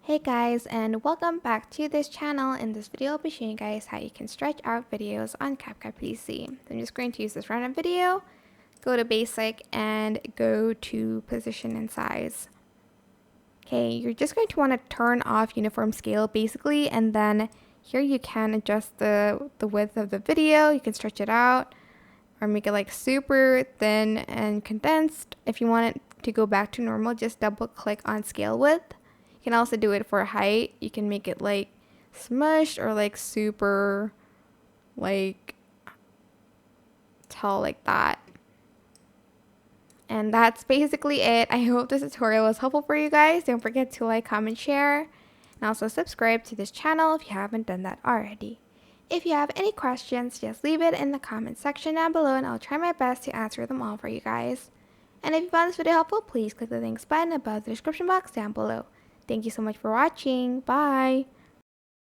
Hey guys, and welcome back to this channel. In this video I'll be showing you guys how you can stretch out videos on CapCut PC. I'm just going to use this random video, go to basic and go to position and size. Okay, you're just going to want to turn off uniform scale basically, and then here you can adjust the width of the video. You can stretch it out or make it like super thin and condensed. If you want it to go back to normal, just double click on scale width. You can also do it for height. You can make it like smushed or like super like tall like that. And that's basically it. I hope this tutorial was helpful for you guys. Don't forget to like, comment, share, and also subscribe to this channel if you haven't done that already. If you have any questions, just leave it in the comment section down below and I'll try my best to answer them all for you guys. And if you found this video helpful, please click the links button above the description box down below. Thank you so much for watching. Bye!